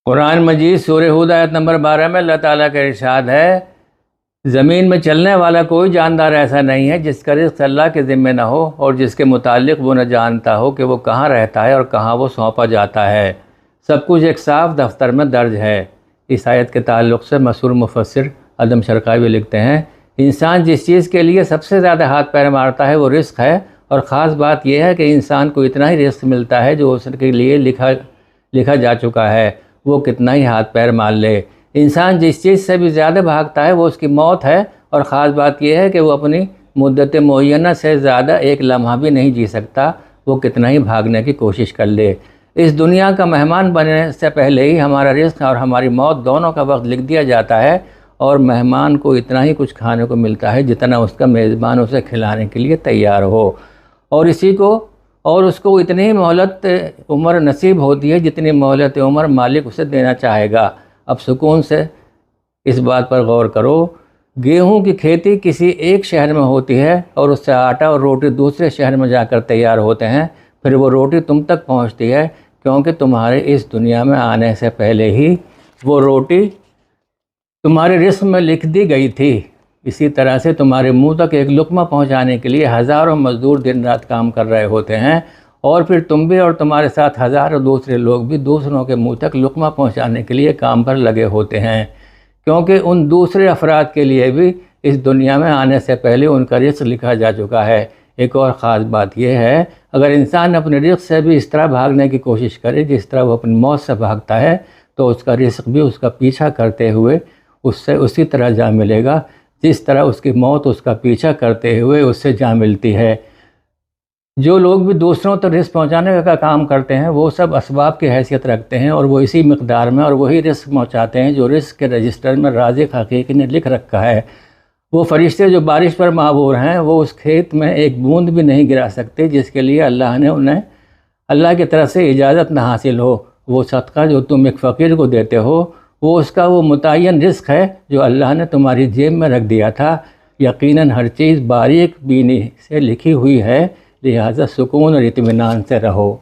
قرآن مجید سورہ ہود آیت نمبر 12 میں اللہ تعالیٰ کا ارشاد ہے، زمین میں چلنے والا کوئی جاندار ایسا نہیں ہے جس کا رزق اللہ کے ذمہ نہ ہو اور جس کے متعلق وہ نہ جانتا ہو کہ وہ کہاں رہتا ہے اور کہاں وہ سونپا جاتا ہے۔ سب کچھ ایک صاف دفتر میں درج ہے۔ اس آیت کے تعلق سے مشہور مفسر ادم شرقاوی لکھتے ہیں، انسان جس چیز کے لیے سب سے زیادہ ہاتھ پیر مارتا ہے وہ رزق ہے، اور خاص بات یہ ہے کہ انسان کو اتنا ہی رزق ملتا ہے جو اس کے لیے لکھا جا چکا ہے، وہ کتنا ہی ہاتھ پیر مار لے۔ انسان جس چیز سے بھی زیادہ بھاگتا ہے وہ اس کی موت ہے، اور خاص بات یہ ہے کہ وہ اپنی مدت معینہ سے زیادہ ایک لمحہ بھی نہیں جی سکتا، وہ کتنا ہی بھاگنے کی کوشش کر لے۔ اس دنیا کا مہمان بننے سے پہلے ہی ہمارا رزق اور ہماری موت دونوں کا وقت لکھ دیا جاتا ہے، اور مہمان کو اتنا ہی کچھ کھانے کو ملتا ہے جتنا اس کا میزبان اسے کھلانے کے لیے تیار ہو، اور اس کو اتنی ہی مہلت عمر نصیب ہوتی ہے جتنی مہلت عمر مالک اسے دینا چاہے گا۔ اب سکون سے اس بات پر غور کرو، گیہوں کی کھیتی کسی ایک شہر میں ہوتی ہے اور اس سے آٹا اور روٹی دوسرے شہر میں جا کر تیار ہوتے ہیں، پھر وہ روٹی تم تک پہنچتی ہے کیونکہ تمہارے اس دنیا میں آنے سے پہلے ہی وہ روٹی تمہارے رزق میں لکھ دی گئی تھی۔ اسی طرح سے تمہارے منہ تک ایک لقمہ پہنچانے کے لیے ہزاروں مزدور دن رات کام کر رہے ہوتے ہیں، اور پھر تم بھی اور تمہارے ساتھ ہزاروں دوسرے لوگ بھی دوسروں کے منہ تک لقمہ پہنچانے کے لیے کام پر لگے ہوتے ہیں، کیونکہ ان دوسرے افراد کے لیے بھی اس دنیا میں آنے سے پہلے ان کا رزق لکھا جا چکا ہے۔ ایک اور خاص بات یہ ہے، اگر انسان اپنے رزق سے بھی اس طرح بھاگنے کی کوشش کرے جس طرح وہ اپنی موت سے بھاگتا ہے، تو اس کا رزق بھی اس کا پیچھا کرتے ہوئے اس سے اسی طرح جا ملے گا جس طرح اس کی موت اس کا پیچھا کرتے ہوئے اس سے جا ملتی ہے۔ جو لوگ بھی دوسروں تک رزق پہنچانے کا کام کرتے ہیں وہ سب اسباب کی حیثیت رکھتے ہیں، اور وہ اسی مقدار میں اور وہی رزق پہنچاتے ہیں جو رزق کے رجسٹر میں رازق حقیقی نے لکھ رکھا ہے۔ وہ فرشتے جو بارش پر معمور ہیں وہ اس کھیت میں ایک بوند بھی نہیں گرا سکتے جس کے لیے اللہ نے انہیں اللہ کی طرف سے اجازت نہ حاصل ہو۔ وہ صدقہ جو تم ایک فقیر کو دیتے ہو وہ اس کا وہ متعین رزق ہے جو اللہ نے تمہاری جیب میں رکھ دیا تھا۔ یقیناً ہر چیز باریک بینی سے لکھی ہوئی ہے، لہٰذا سکون اور اطمینان سے رہو۔